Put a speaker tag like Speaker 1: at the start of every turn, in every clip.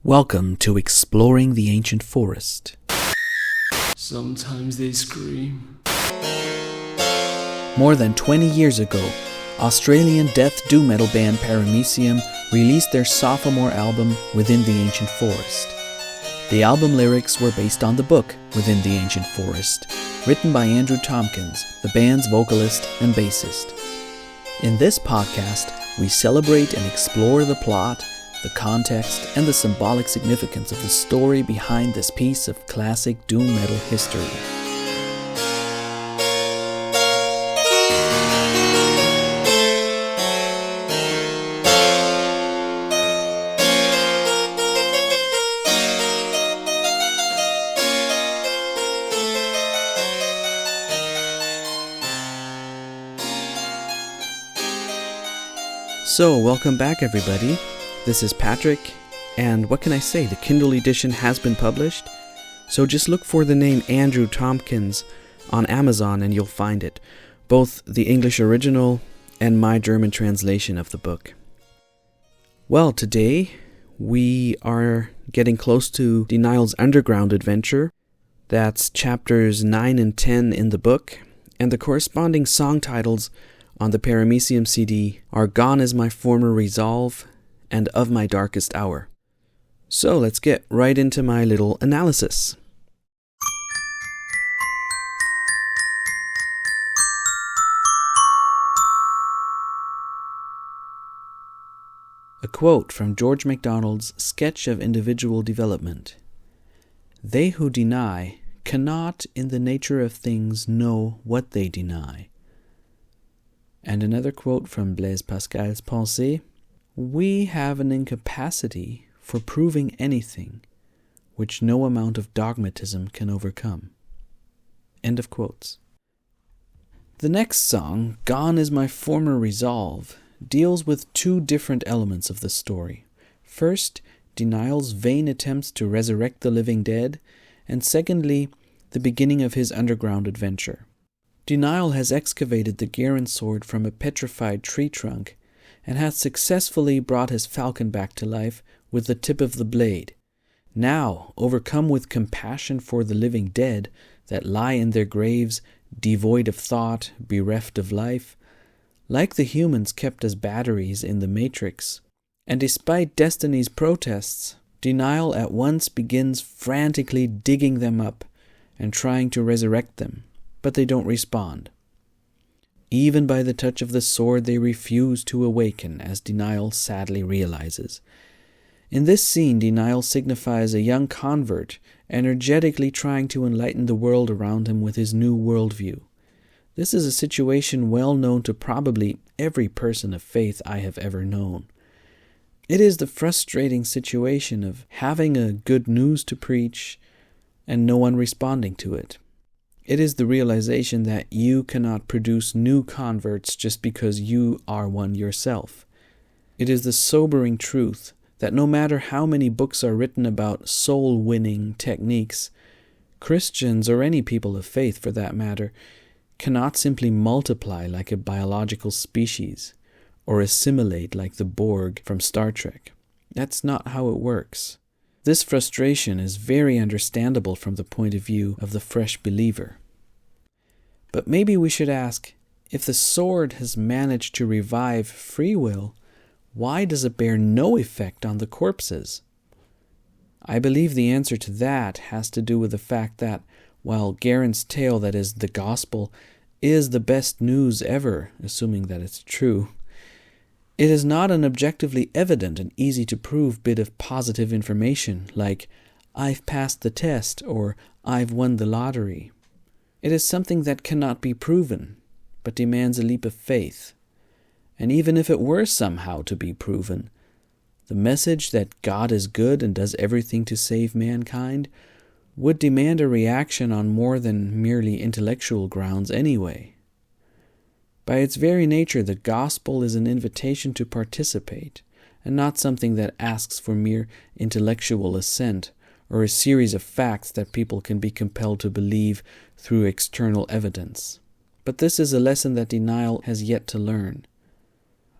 Speaker 1: Welcome to Exploring the Ancient Forest.
Speaker 2: Sometimes they scream.
Speaker 1: More than 20 years ago, Australian death doom metal band Paramaecium released their sophomore album Within the Ancient Forest. The album lyrics were based on the book Within the Ancient Forest, written by Andrew Tompkins, the band's vocalist and bassist. In this podcast, we celebrate and explore the plot, the context, and the symbolic significance of the story behind this piece of classic doom metal history. So, welcome back everybody. This is Patrick, and what can I say, the Kindle edition has been published, so just look for the name Andrew Tompkins on Amazon and you'll find it, both the English original and my German translation of the book. Well, today we are getting close to Dé-nyl's underground adventure. That's chapters 9 and 10 in the book, and the corresponding song titles on the Paramaecium CD are Gone Is My Former Resolve and Of My Darkest Hour. So let's get right into my little analysis. A quote from George MacDonald's Sketch of Individual Development. "They who deny cannot in the nature of things know what they deny." And another quote from Blaise Pascal's Pensées. "We have an incapacity for proving anything which no amount of dogmatism can overcome." End of quotes. The next song, Gone Is My Former Resolve, deals with two different elements of the story. First, Dé-nyl's vain attempts to resurrect the living dead, and secondly, the beginning of his underground adventure. Dé-nyl has excavated the Garen sword from a petrified tree trunk and has successfully brought his falcon back to life with the tip of the blade. Now, overcome with compassion for the living dead that lie in their graves, devoid of thought, bereft of life, like the humans kept as batteries in the Matrix, and despite Destiny's protests, Dé-nyl at once begins frantically digging them up and trying to resurrect them, but they don't respond. Even by the touch of the sword they refuse to awaken, as Dé-nyl sadly realizes. In this scene, Dé-nyl signifies a young convert energetically trying to enlighten the world around him with his new worldview. This is a situation well known to probably every person of faith I have ever known. It is the frustrating situation of having a good news to preach and no one responding to it. It is the realization that you cannot produce new converts just because you are one yourself. It is the sobering truth that no matter how many books are written about soul-winning techniques, Christians, or any people of faith for that matter, cannot simply multiply like a biological species or assimilate like the Borg from Star Trek. That's not how it works. This frustration is very understandable from the point of view of the fresh believer. But maybe we should ask, if the sword has managed to revive free will, why does it bear no effect on the corpses? I believe the answer to that has to do with the fact that, while Garen's tale, that is, the gospel, is the best news ever, assuming that it's true, it is not an objectively evident and easy-to-prove bit of positive information like, "I've passed the test" or "I've won the lottery." It is something that cannot be proven, but demands a leap of faith. And even if it were somehow to be proven, the message that God is good and does everything to save mankind would demand a reaction on more than merely intellectual grounds anyway. By its very nature, the gospel is an invitation to participate, and not something that asks for mere intellectual assent, or a series of facts that people can be compelled to believe through external evidence. But this is a lesson that Dé-nyl has yet to learn.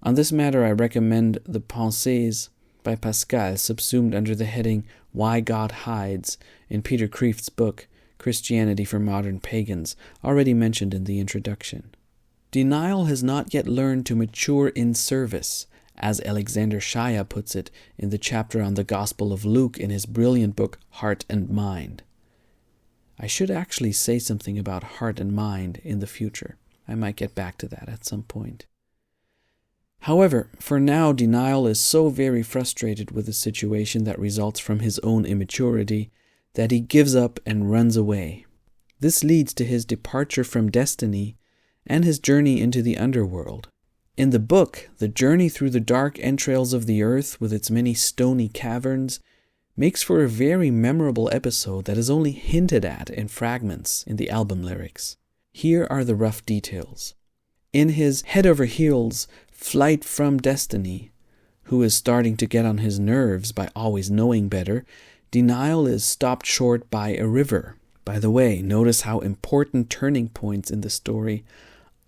Speaker 1: On this matter, I recommend the Pensées by Pascal, subsumed under the heading Why God Hides in Peter Kreeft's book, Christianity for Modern Pagans, already mentioned in the introduction. Denial has not yet learned to mature in service, as Alexander Shaya puts it in the chapter on the Gospel of Luke in his brilliant book, Heart and Mind. I should actually say something about heart and mind in the future. I might get back to that at some point. However, for now, Dé-nyl is so very frustrated with the situation that results from his own immaturity that he gives up and runs away. This leads to his departure from destiny and his journey into the underworld. In the book, the journey through the dark entrails of the earth with its many stony caverns makes for a very memorable episode that is only hinted at in fragments in the album lyrics. Here are the rough details. In his head over heels flight from destiny, who is starting to get on his nerves by always knowing better, Dé-nyl is stopped short by a river. By the way, notice how important turning points in the story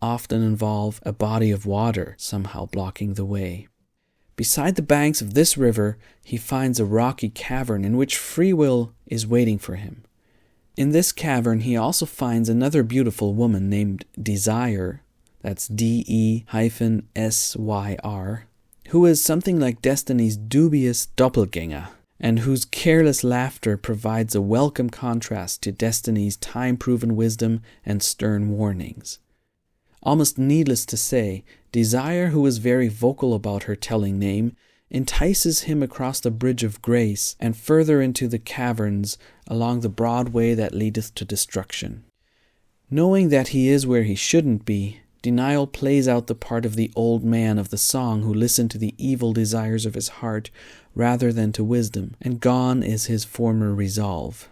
Speaker 1: often involve a body of water somehow blocking the way. Beside the banks of this river, he finds a rocky cavern in which free will is waiting for him. In this cavern, he also finds another beautiful woman named Desire, that's D-E-S-Y-R, who is something like Destiny's dubious doppelganger, and whose careless laughter provides a welcome contrast to Destiny's time-proven wisdom and stern warnings. Almost needless to say, Desire, who is very vocal about her telling name, entices him across the bridge of grace and further into the caverns along the broad way that leadeth to destruction. Knowing that he is where he shouldn't be, Dé-nyl plays out the part of the old man of the song who listened to the evil desires of his heart rather than to wisdom, and gone is his former resolve.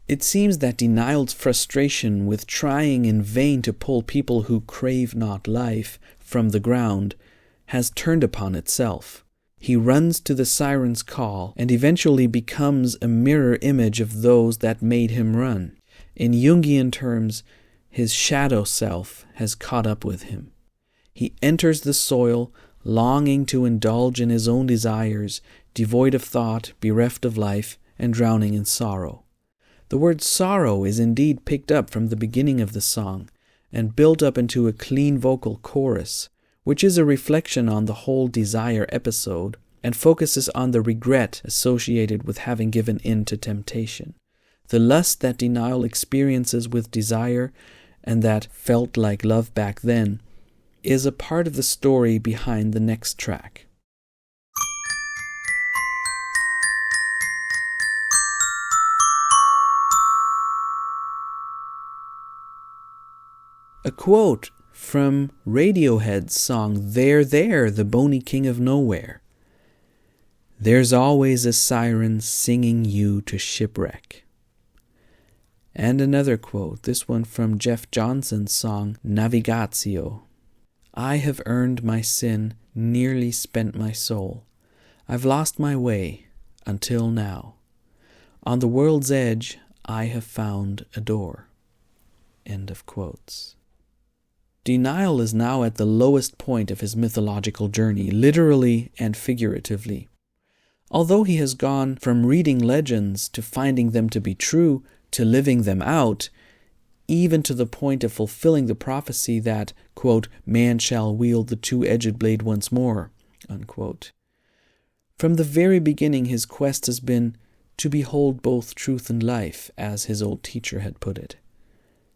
Speaker 1: It seems that Dé-nyl's frustration with trying in vain to pull people who crave not life from the ground has turned upon itself. He runs to the siren's call and eventually becomes a mirror image of those that made him run. In Jungian terms, his shadow self has caught up with him. He enters the soil, longing to indulge in his own desires, devoid of thought, bereft of life, and drowning in sorrow. The word sorrow is indeed picked up from the beginning of the song and built up into a clean vocal chorus, which is a reflection on the whole desire episode and focuses on the regret associated with having given in to temptation. The lust that Dé-nyl experiences with desire and that felt like love back then is a part of the story behind the next track. A quote from Radiohead's song There, There, the Bony King of Nowhere. There's always a siren singing you to shipwreck. And another quote, this one from Jeff Johnson's song Navigatio. I have earned my sin, nearly spent my soul. I've lost my way until now. On the world's edge, I have found a door. End of quotes. Dé-nyl is now at the lowest point of his mythological journey, literally and figuratively. Although he has gone from reading legends to finding them to be true, to living them out, even to the point of fulfilling the prophecy that, quote, man shall wield the two-edged blade once more, unquote. From the very beginning, his quest has been to behold both truth and life, as his old teacher had put it.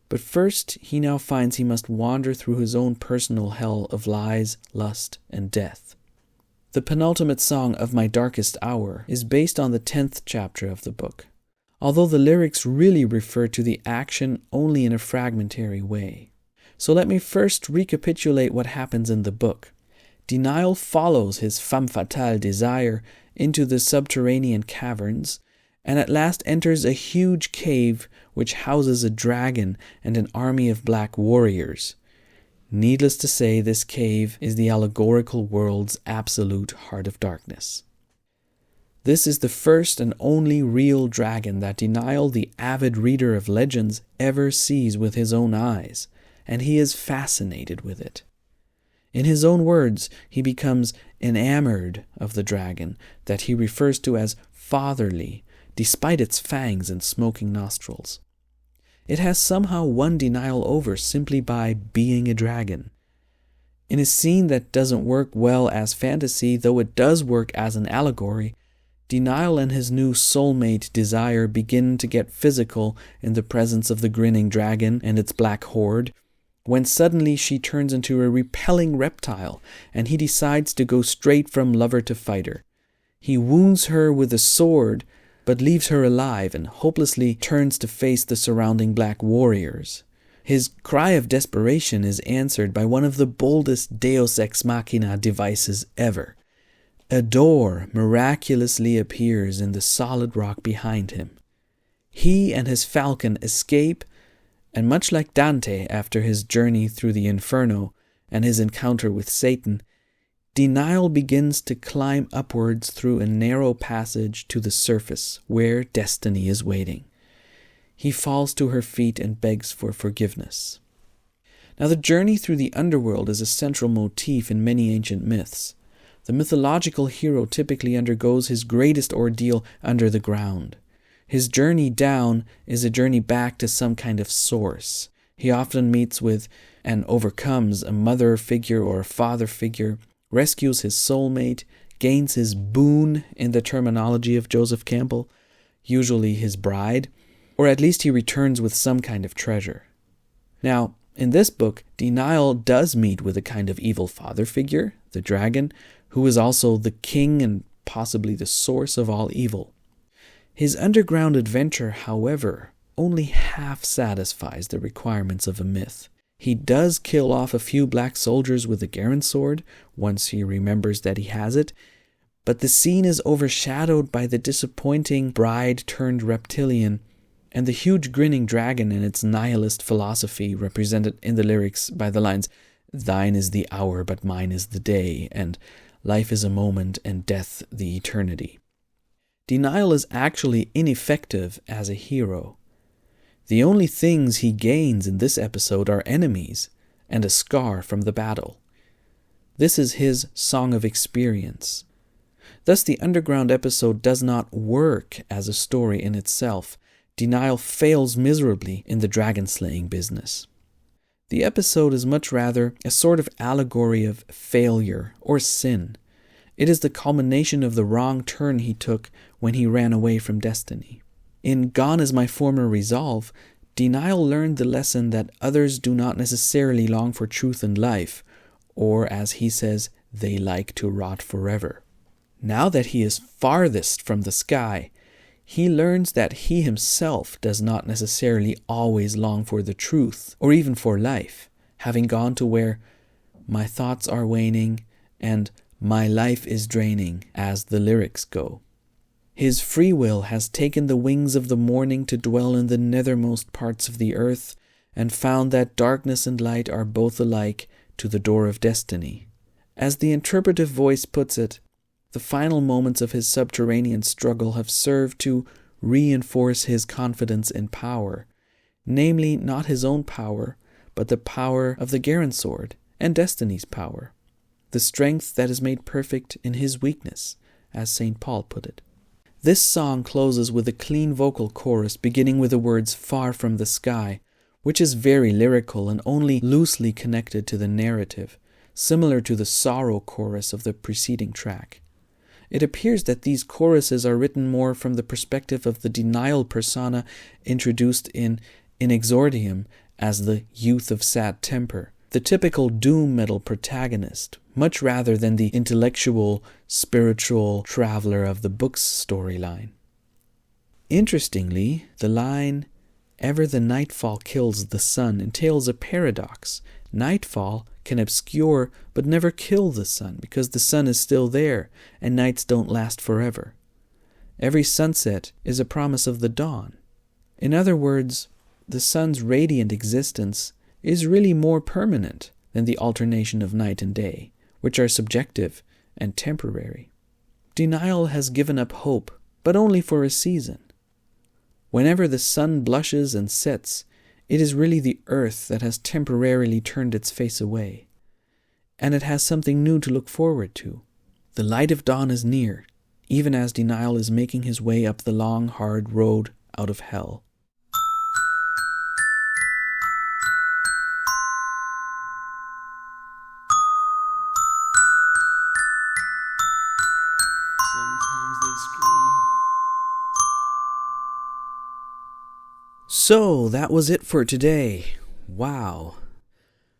Speaker 1: But first, he now finds he must wander through his own personal hell of lies, lust, and death. The penultimate song, Of My Darkest Hour, is based on the 10th chapter of the book, although the lyrics really refer to the action only in a fragmentary way. So let me first recapitulate what happens in the book. Dé-nyl follows his femme fatale Desire into the subterranean caverns, and at last enters a huge cave which houses a dragon and an army of black warriors. Needless to say, this cave is the allegorical world's absolute heart of darkness. This is the first and only real dragon that Dé-nyl, the avid reader of legends, ever sees with his own eyes, and he is fascinated with it. In his own words, he becomes enamored of the dragon that he refers to as fatherly, despite its fangs and smoking nostrils. It has somehow won Dé-nyl over simply by being a dragon. In a scene that doesn't work well as fantasy, though it does work as an allegory, Dé-nyl and his new soulmate Desire begin to get physical in the presence of the grinning dragon and its black horde, when suddenly she turns into a repelling reptile and he decides to go straight from lover to fighter. He wounds her with a sword, but leaves her alive and hopelessly turns to face the surrounding black warriors. His cry of desperation is answered by one of the boldest Deus Ex Machina devices ever. A door miraculously appears in the solid rock behind him. He and his falcon escape, and much like Dante after his journey through the Inferno and his encounter with Satan, Dé-nyl begins to climb upwards through a narrow passage to the surface where destiny is waiting. He falls to her feet and begs for forgiveness. Now, the journey through the underworld is a central motif in many ancient myths. The mythological hero typically undergoes his greatest ordeal under the ground. His journey down is a journey back to some kind of source. He often meets with and overcomes a mother figure or a father figure, rescues his soulmate, gains his boon in the terminology of Joseph Campbell, usually his bride, or at least he returns with some kind of treasure. Now, in this book, Dé-nyl does meet with a kind of evil father figure, the dragon, who is also the king and possibly the source of all evil. His underground adventure, however, only half satisfies the requirements of a myth. He does kill off a few black soldiers with a Garen sword, once he remembers that he has it, but the scene is overshadowed by the disappointing bride-turned-reptilian and the huge grinning dragon and its nihilist philosophy represented in the lyrics by the lines, "Thine is the hour, but mine is the day," and "Life is a moment, and death the eternity." Dé-nyl is actually ineffective as a hero. The only things he gains in this episode are enemies and a scar from the battle. This is his song of experience. Thus, the underground episode does not work as a story in itself. Dé-nyl fails miserably in the dragon-slaying business. The episode is much rather a sort of allegory of failure or sin. It is the culmination of the wrong turn he took when he ran away from destiny. In Gone Is My Former Resolve, Dé-nyl learned the lesson that others do not necessarily long for truth and life, or as he says, they like to rot forever. Now that he is farthest from the sky, he learns that he himself does not necessarily always long for the truth, or even for life, having gone to where my thoughts are waning and my life is draining, as the lyrics go. His free will has taken the wings of the morning to dwell in the nethermost parts of the earth, and found that darkness and light are both alike to the door of destiny. As the interpretive voice puts it, the final moments of his subterranean struggle have served to reinforce his confidence in power, namely not his own power, but the power of the Garen sword and destiny's power, the strength that is made perfect in his weakness, as St. Paul put it. This song closes with a clean vocal chorus beginning with the words "far from the sky," which is very lyrical and only loosely connected to the narrative, similar to the sorrow chorus of the preceding track. It appears that these choruses are written more from the perspective of the Dé-nyl persona introduced in Exordium as the youth of sad temper, the typical doom metal protagonist, much rather than the intellectual, spiritual traveler of the book's storyline. Interestingly, the line, "Ever the nightfall kills the sun," entails a paradox. Nightfall can obscure but never kill the sun, because the sun is still there, and nights don't last forever. Every sunset is a promise of the dawn. In other words, the sun's radiant existence is really more permanent than the alternation of night and day, which are subjective and temporary. Dé-nyl has given up hope, but only for a season. Whenever the sun blushes and sets, it is really the earth that has temporarily turned its face away, and it has something new to look forward to. The light of dawn is near, even as Dé-nyl is making his way up the long, hard road out of hell.
Speaker 2: Sometimes they scream.
Speaker 1: So, that was it for today. Wow.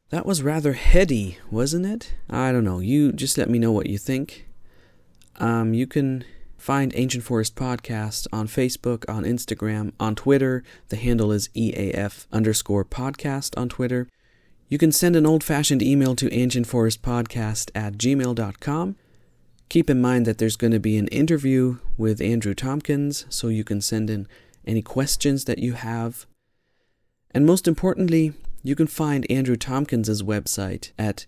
Speaker 1: That was rather heady, wasn't it? I don't know. You just let me know what you think. You can find Ancient Forest Podcast on Facebook, on Instagram, on Twitter. The handle is EAF_podcast on Twitter. You can send an old-fashioned email to ancientforestpodcast@gmail.com. Keep in mind that there's going to be an interview with Andrew Tompkins, so you can send in any questions that you have. And most importantly, you can find Andrew Tompkins' website at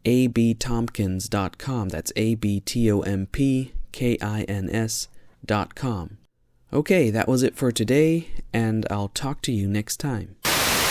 Speaker 1: abtompkins.com. That's abtompkins.com. Okay, that was it for today, and I'll talk to you next time.